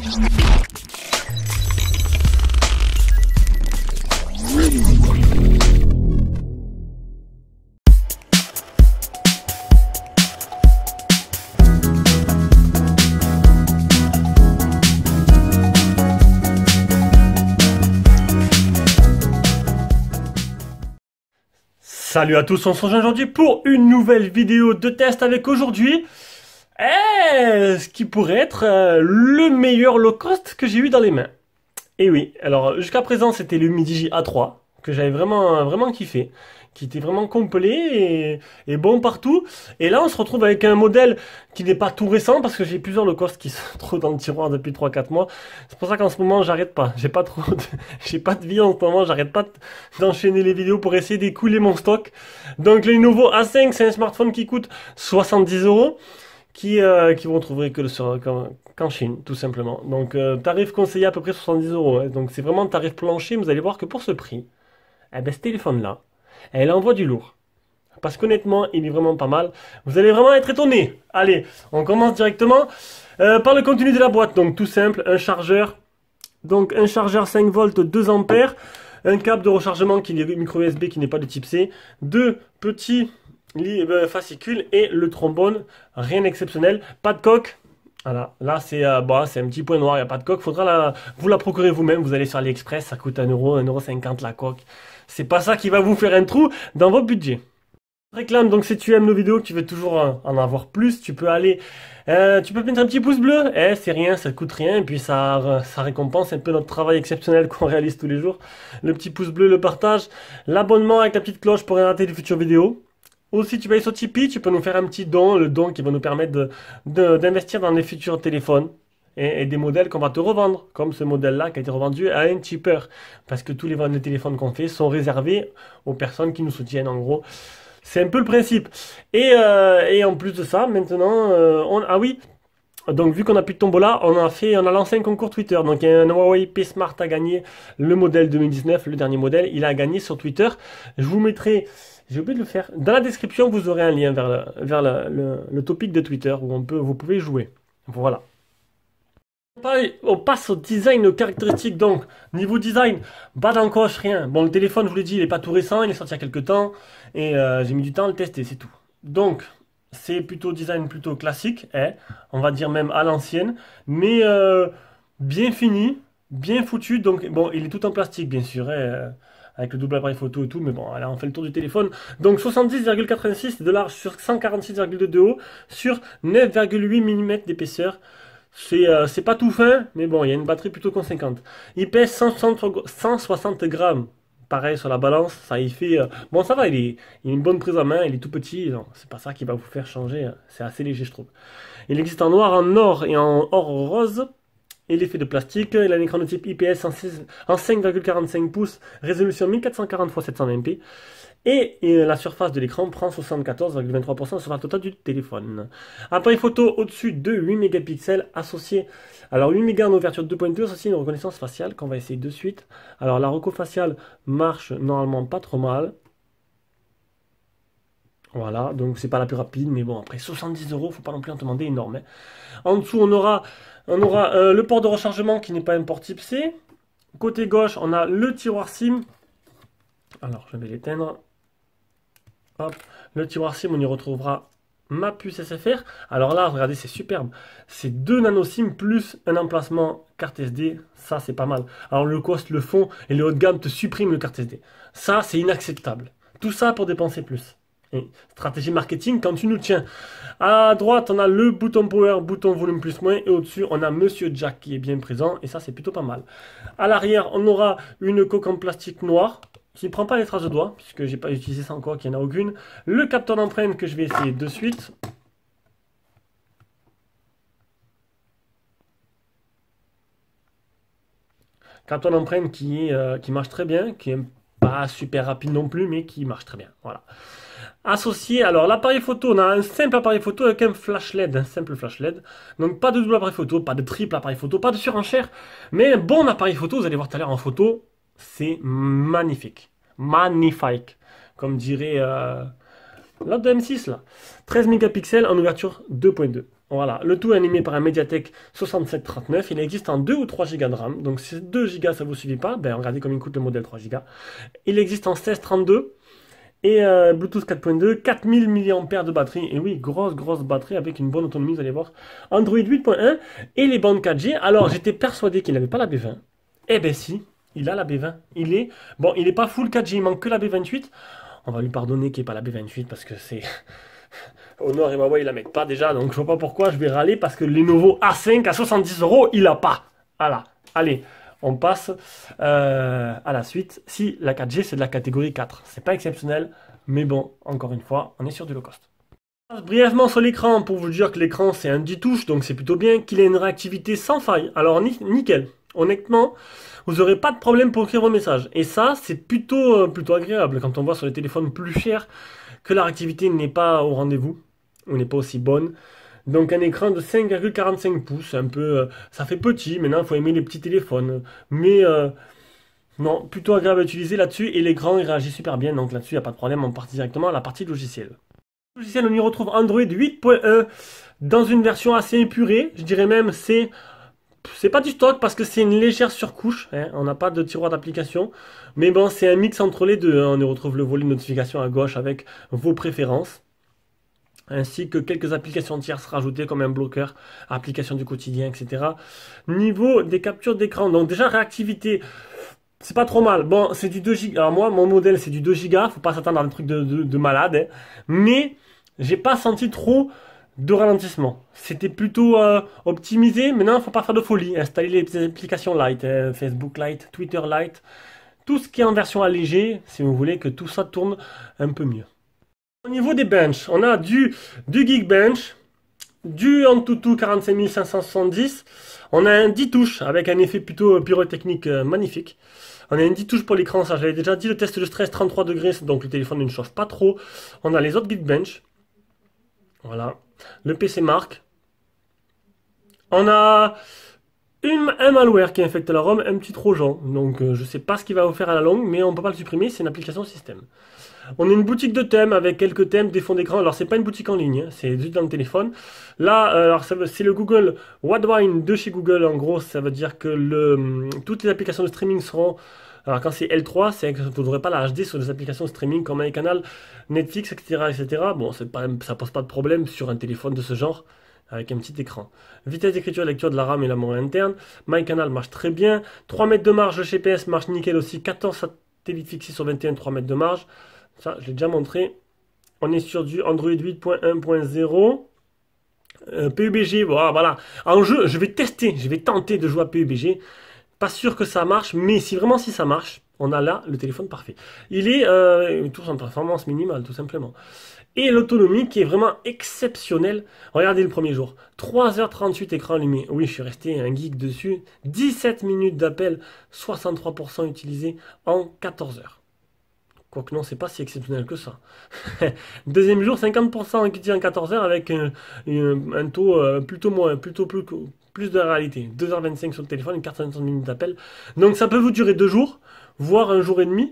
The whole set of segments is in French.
Salut à tous, on se rejoint aujourd'hui pour une nouvelle vidéo de test avec aujourd'hui ce qui pourrait être le meilleur low cost que j'ai eu dans les mains. Et oui, alors jusqu'à présent c'était le Midigi A3 que j'avais vraiment kiffé, qui était vraiment complet et bon partout. Et là on se retrouve avec un modèle qui n'est pas tout récent parce que j'ai plusieurs low cost qui se trouvent dans le tiroir depuis 3-4 mois. C'est pour ça qu'en ce moment j'arrête pas, j'ai pas de vie en ce moment, j'arrête pas d'enchaîner les vidéos pour essayer d'écouler mon stock. Donc le Lenovo A5, c'est un smartphone qui coûte 70 €. Qui vont trouver qu'en Chine, tout simplement. Donc, tarif conseillé à peu près 70 €. Hein. Donc, c'est vraiment tarif plancher. Vous allez voir que pour ce prix, eh ben, ce téléphone-là, elle envoie du lourd. Parce qu'honnêtement, il est vraiment pas mal. Vous allez vraiment être étonnés. Allez, on commence directement par le contenu de la boîte. Donc, tout simple, un chargeur. Donc, un chargeur 5 volts, 2 ampères. Un câble de rechargement qui est micro USB qui n'est pas de type C. Deux petits fascicule et le trombone, rien d'exceptionnel, pas de coque. Voilà, là c'est un petit point noir, il n'y a pas de coque, faudra vous la procurer vous-même, vous allez sur AliExpress, ça coûte 1 €, 1,50 € la coque. C'est pas ça qui va vous faire un trou dans votre budget. Réclame, donc si tu aimes nos vidéos, que tu veux toujours en avoir plus, tu peux aller, tu peux mettre un petit pouce bleu, c'est rien, ça coûte rien, et puis ça récompense un peu notre travail exceptionnel qu'on réalise tous les jours. Le petit pouce bleu, le partage, l'abonnement avec la petite cloche pour rien rater les futures vidéos. Aussi, tu vas aller sur Tipeee, tu peux nous faire un petit don, le don qui va nous permettre d'investir dans les futurs téléphones et des modèles qu'on va te revendre, comme ce modèle-là qui a été revendu à un cheaper. Parce que tous les ventes de téléphones qu'on fait sont réservés aux personnes qui nous soutiennent, en gros. C'est un peu le principe. Et en plus de ça, maintenant, ah oui, donc vu qu'on n'a plus de tombola, on a lancé un concours Twitter. Donc il y a un Huawei P Smart à gagner, le modèle 2019, le dernier modèle, il a gagné sur Twitter. Je vous mettrai... J'ai oublié de le faire. Dans la description, vous aurez un lien vers le topic de Twitter où vous pouvez jouer. Voilà. On passe au design, aux caractéristiques. Donc, niveau design, bas d'encoche, rien. Bon, le téléphone, je vous l'ai dit, il n'est pas tout récent, il est sorti il y a quelques temps. Et j'ai mis du temps à le tester, c'est tout. Donc, c'est plutôt design plutôt classique, on va dire même à l'ancienne. Mais bien fini, bien foutu. Donc, bon, il est tout en plastique, bien sûr. Avec le double appareil photo et tout, mais bon, là on fait le tour du téléphone. Donc 70,86 de large sur 146,2 de haut, sur 9,8 mm d'épaisseur. C'est pas tout fin, mais bon, il y a une batterie plutôt conséquente. Il pèse 160 grammes. Pareil sur la balance, ça y fait... bon, ça va, il a une bonne prise en main, il est tout petit. C'est pas ça qui va vous faire changer, c'est assez léger, je trouve. Il existe en noir, en or et en or rose. Il est fait de plastique, il a un écran de type IPS en 5,45 pouces, résolution 1440 x 720p. Et la surface de l'écran prend 74,23% sur la totale du téléphone. Appareil photo au-dessus de 8 mégapixels associé. Alors 8 mégas en ouverture 2.2 associé à une reconnaissance faciale qu'on va essayer de suite. Alors la reco faciale marche normalement pas trop mal. Voilà, donc c'est pas la plus rapide, mais bon, après 70 €, faut pas non plus en demander énorme. Hein. En dessous, on aura le port de rechargement qui n'est pas un port type C. Côté gauche, on a le tiroir SIM. Alors, je vais l'éteindre. Hop, le tiroir SIM, on y retrouvera ma puce SFR. Alors là, regardez, c'est superbe. C'est 2 nano SIM plus un emplacement carte SD. Ça, c'est pas mal. Alors, le cost, le fond et le haut de gamme te suppriment le carte SD. Ça, c'est inacceptable. Tout ça pour dépenser plus. Et stratégie marketing quand tu nous tiens. À droite, on a le bouton power, bouton volume plus moins. Et au-dessus, on a Monsieur Jack qui est bien présent. Et ça, c'est plutôt pas mal. À l'arrière, on aura une coque en plastique noir qui ne prend pas les traces de doigts, puisque j'ai pas utilisé ça encore, qu'il n'y en a aucune. Le capteur d'empreinte que je vais essayer de suite. Capteur d'empreinte qui marche très bien, qui est pas super rapide non plus, mais qui marche très bien. Voilà. Associé, alors l'appareil photo, on a un simple appareil photo avec un flash LED, un simple flash LED. Donc pas de double appareil photo, pas de triple appareil photo, pas de surenchère, mais un bon appareil photo, vous allez voir tout à l'heure en photo, c'est magnifique. Magnifique, comme dirait l'autre de M6 là. 13 mégapixels en ouverture 2.2. Voilà, le tout est animé par un Mediatek 6739. Il existe en 2 ou 3 Go de RAM. Donc si 2 Go ça vous suffit pas, ben regardez comme il coûte le modèle 3 Go. Il existe en 1632 et Bluetooth 4.2, 4000 mAh de batterie. Et oui, grosse batterie avec une bonne autonomie, vous allez voir. Android 8.1 et les bandes 4G. Alors j'étais persuadé qu'il n'avait pas la B20. Eh ben si, il a la B20. Il est pas full 4G, il manque que la B28. On va lui pardonner qu'il n'y ait pas la B28 parce que c'est... Honor et Huawei, ils la mettent pas déjà, donc je vois pas pourquoi je vais râler parce que les Lenovo A5 à 70 euros, il a pas. Voilà. Allez, on passe à la suite. Si la 4G, c'est de la catégorie 4. C'est pas exceptionnel, mais bon, encore une fois, on est sur du low cost. Brièvement sur l'écran, pour vous dire que l'écran c'est un 10 touches, donc c'est plutôt bien, qu'il ait une réactivité sans faille. Alors nickel, honnêtement, vous n'aurez pas de problème pour écrire vos messages. Et ça, c'est plutôt agréable quand on voit sur les téléphones plus chers que la réactivité n'est pas au rendez-vous, ou n'est pas aussi bonne. Donc un écran de 5,45 pouces, un peu, ça fait petit, maintenant il faut aimer les petits téléphones. Mais non, plutôt agréable à utiliser là-dessus, et l'écran il réagit super bien, donc là-dessus il n'y a pas de problème, on part directement à la partie logicielle. Logiciel, on y retrouve Android 8.1 dans une version assez épurée, je dirais même c'est pas du stock parce que c'est une légère surcouche, hein, on n'a pas de tiroir d'application, mais bon c'est un mix entre les deux, hein, on y retrouve le volet de notification à gauche avec vos préférences, ainsi que quelques applications tierces rajoutées comme un bloqueur, application du quotidien, etc. Niveau des captures d'écran, donc déjà réactivité, c'est pas trop mal, bon c'est du 2 Go, alors moi mon modèle c'est du 2 Go, faut pas s'attendre à un truc de malade, hein, mais j'ai pas senti trop de ralentissement. C'était plutôt optimisé. Maintenant, il ne faut pas faire de folie. Installer les applications light, Facebook Lite, Twitter Lite, tout ce qui est en version allégée, si vous voulez que tout ça tourne un peu mieux. Au niveau des benches, on a du Geekbench, du Antutu 45570. On a un 10 touches avec un effet plutôt pyrotechnique magnifique. On a un 10 touches pour l'écran, ça j'avais déjà dit. Le test de stress 33 degrés, donc le téléphone ne chauffe pas trop. On a les autres Geekbench. Voilà. Le PC marque. On a un malware qui infecte la ROM, un petit trojan. Donc je ne sais pas ce qu'il va vous faire à la longue, mais on ne peut pas le supprimer, c'est une application système. On a une boutique de thèmes avec quelques thèmes, des fonds d'écran. Alors c'est pas une boutique en ligne, hein, c'est juste dans le téléphone. Là, c'est le Google Wadwine de chez Google. En gros, ça veut dire que toutes les applications de streaming seront... Alors quand c'est L3, c'est que vous n'aurez pas la HD sur des applications de streaming comme MyCanal, Netflix, etc. Bon, ça pose pas de problème sur un téléphone de ce genre, avec un petit écran. Vitesse d'écriture et lecture de la RAM et la mémoire interne. MyCanal marche très bien. 3 mètres de marge, le GPS marche nickel aussi. 14 satellites fixés sur 21, 3 mètres de marge. Ça, je l'ai déjà montré. On est sur du Android 8.1.0. PUBG, voilà. En jeu, je vais tenter de jouer à PUBG. Pas sûr que ça marche, mais si ça marche, on a là le téléphone parfait. Il est tout en performance minimale, tout simplement. Et l'autonomie qui est vraiment exceptionnelle. Regardez le premier jour. 3h38 écran allumé. Oui, je suis resté un geek dessus. 17 minutes d'appel, 63% utilisé en 14 heures. Quoique non, c'est pas si exceptionnel que ça. Deuxième jour, 50% utilisé en 14 heures avec un taux plus de la réalité. 2h25 sur le téléphone et 450 minutes d'appel. Donc ça peut vous durer 2 jours, voire un jour et demi.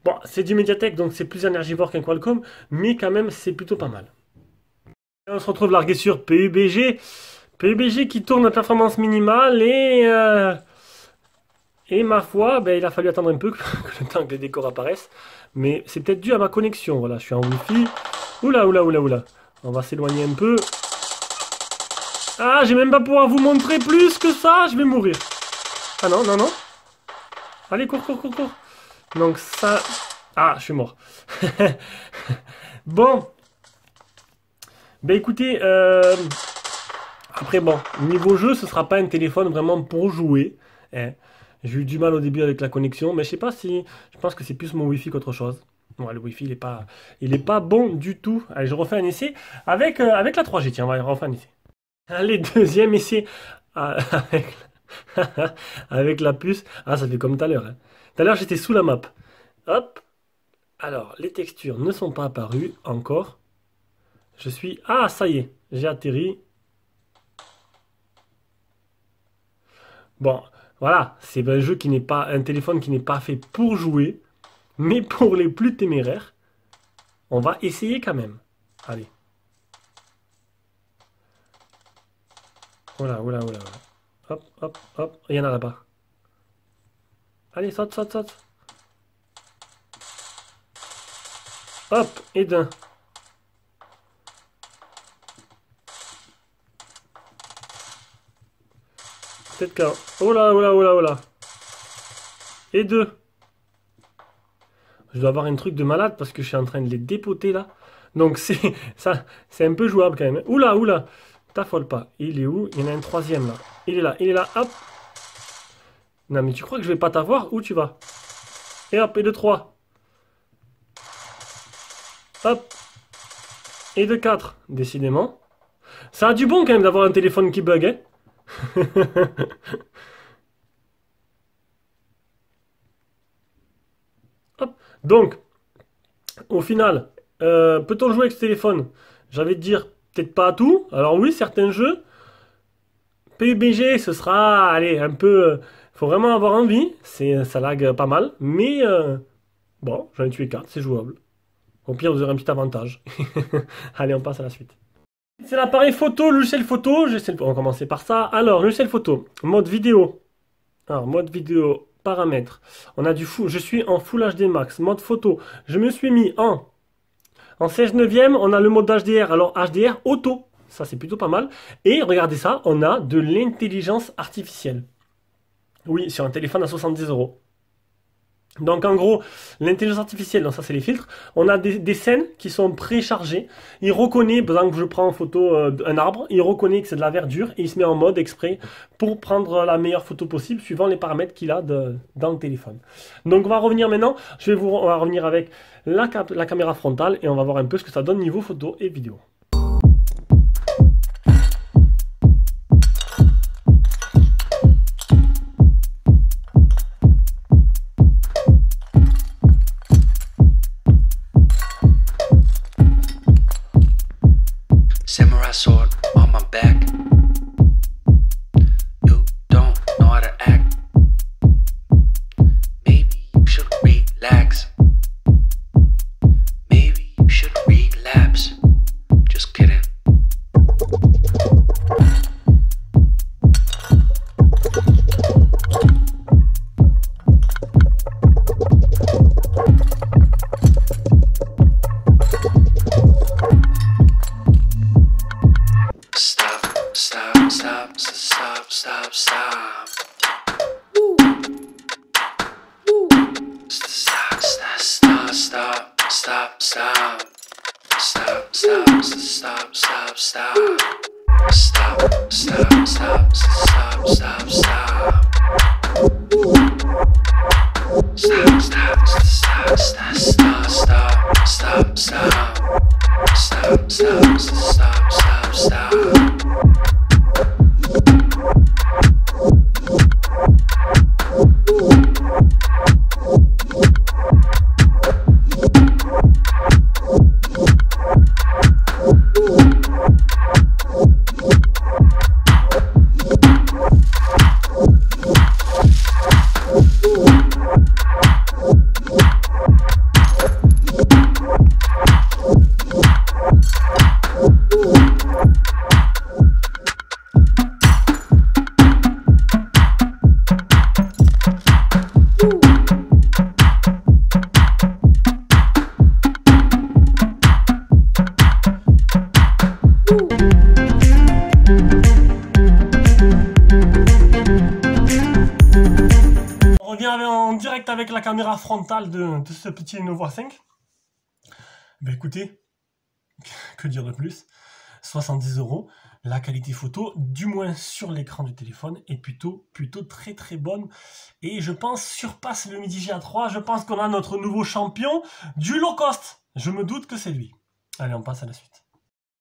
Bon, c'est du Mediatek, donc c'est plus énergivore qu'un Qualcomm, mais quand même, c'est plutôt pas mal. Et on se retrouve largué sur PUBG. PUBG qui tourne à performance minimale et ma foi, il a fallu attendre un peu que le temps que les décors apparaissent. Mais c'est peut-être dû à ma connexion. Voilà, je suis en Wi-Fi. Oula. On va s'éloigner un peu. Ah, je vais même pas pouvoir vous montrer plus que ça. Je vais mourir. Ah non. Allez, cours. Donc ça... Ah, je suis mort. Bon. Écoutez, après bon, niveau jeu, ce sera pas un téléphone vraiment pour jouer. Hein. J'ai eu du mal au début avec la connexion, mais je sais pas si... Je pense que c'est plus mon Wi-Fi qu'autre chose. Ouais, le Wi-Fi, il est pas bon du tout. Allez, je refais un essai avec la 3G. Tiens, on va refaire un essai. Allez, deuxième essai avec la puce. Ah, ça fait comme tout à l'heure. Hein. Tout à l'heure, j'étais sous la map. Hop. Alors, les textures ne sont pas apparues encore. Je suis... Ah, ça y est, j'ai atterri. Bon, voilà, c'est un jeu qui n'est pas... Un téléphone qui n'est pas fait pour jouer. Mais pour les plus téméraires, on va essayer quand même. Allez. Oula, oula, oula. Hop, hop, hop. Il y en a là-bas. Allez, saute, saute, saute. Hop, et d'un. Peut-être qu'un. Oh là, oh là, oh là, oh là. Et deux. Je dois avoir un truc de malade parce que je suis en train de les dépoter là. Donc c'est ça, c'est un peu jouable quand même. Oula, oula. T'affole pas. Il est où? Il y en a un troisième là. Il est là, il est là. Hop. Non mais tu crois que je vais pas t'avoir? Où tu vas? Et hop, et de 3. Hop. Et de 4. Décidément. Ça a du bon quand même d'avoir un téléphone qui bug, hein. Hop. Donc, au final, peut-on jouer avec ce téléphone? J'avais de dire peut-être pas à tout. Alors oui, certains jeux. PUBG, ce sera, allez, un peu. Faut vraiment avoir envie. Ça lag pas mal. Mais bon, j'en ai tué 4, c'est jouable. Au pire, vous aurez un petit avantage. Allez, on passe à la suite. C'est l'appareil photo, logiciel photo. On va commencer par ça. Alors, logiciel photo, mode vidéo. Alors, mode vidéo, paramètres. On a du full. Je suis en Full HD Max. Mode photo. Je me suis mis en 16 neuvième. On a le mode HDR. Alors, HDR auto. Ça, c'est plutôt pas mal. Et regardez ça, on a de l'intelligence artificielle. Oui, sur un téléphone à 70 €. Donc en gros, l'intelligence artificielle, donc ça c'est les filtres, on a des scènes qui sont préchargées. Il reconnaît, par exemple, je prends en photo un arbre, il reconnaît que c'est de la verdure et il se met en mode exprès pour prendre la meilleure photo possible suivant les paramètres qu'il a dans le téléphone. Donc on va revenir maintenant, on va revenir avec la caméra frontale et on va voir un peu ce que ça donne niveau photo et vidéo. Samurai sword on my back. You don't know how to act. Maybe you should relax. Maybe you should relapse. Just kidding. Stop, stop, stop, stop, stop. Stop, stop, stop, stop, stop, stop. Stop, stop, stop, stop, stop. Stop, stop, stop, stop, stop, stop. Stop, stop, stop, stop, stop, stop, stop, stop. Stop, stop, stop, stop, stop. On revient en direct avec la caméra frontale de ce petit Lenovo A5. Ben écoutez, que dire de plus? 70 €. La qualité photo, du moins sur l'écran du téléphone, est plutôt très très bonne. Et je pense surpasse le Midi GA3. Je pense qu'on a notre nouveau champion du low cost. Je me doute que c'est lui. Allez, on passe à la suite.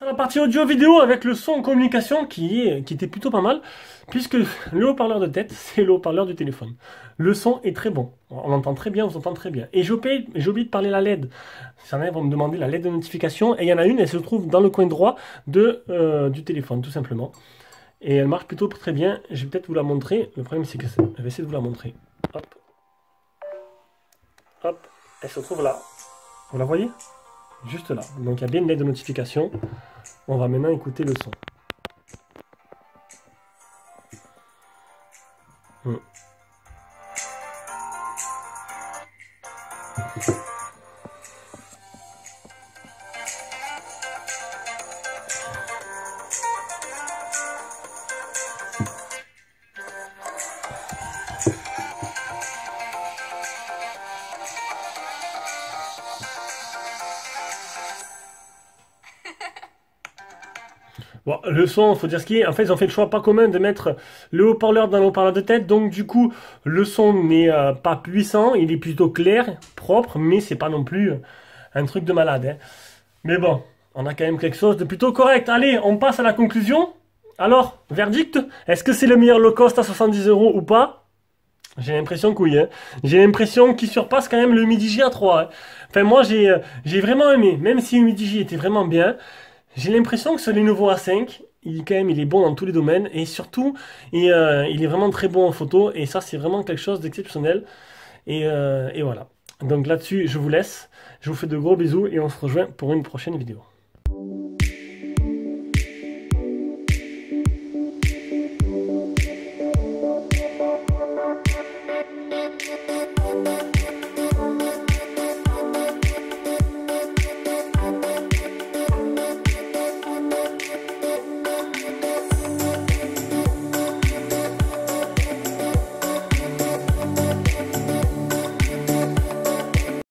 La partie audio-vidéo avec le son en communication qui était plutôt pas mal, puisque le haut-parleur de tête, c'est le haut-parleur du téléphone. Le son est très bon, on entend très bien, on s'entend très bien. Et j'ai oublié de parler la LED. Certains vont me demander la LED de notification, et il y en a une, elle se trouve dans le coin droit du téléphone, tout simplement. Et elle marche plutôt très bien, je vais peut-être vous la montrer. Le problème c'est que je vais essayer de vous la montrer. Hop. Hop, elle se trouve là. Vous la voyez ? Juste là. Donc il y a bien une LED de notification. On va maintenant écouter le son. Mm. Bon, le son, faut dire ce qui est. En fait, ils ont fait le choix pas commun de mettre le haut-parleur dans le haut-parleur de tête. Donc, du coup, le son n'est pas puissant. Il est plutôt clair, propre, mais c'est pas non plus un truc de malade, hein. Mais bon, on a quand même quelque chose de plutôt correct. Allez, on passe à la conclusion. Alors, verdict, est-ce que c'est le meilleur low cost à 70 € ou pas? J'ai l'impression que oui, hein. J'ai l'impression qu'il surpasse quand même le Midi J A3, hein. Enfin, moi, j'ai vraiment aimé. Même si le Midi J était vraiment bien, j'ai l'impression que ce Lenovo A5, il est bon dans tous les domaines. Et surtout, il est vraiment très bon en photo. Et ça, c'est vraiment quelque chose d'exceptionnel. Et voilà. Donc là-dessus, je vous laisse. Je vous fais de gros bisous et on se rejoint pour une prochaine vidéo.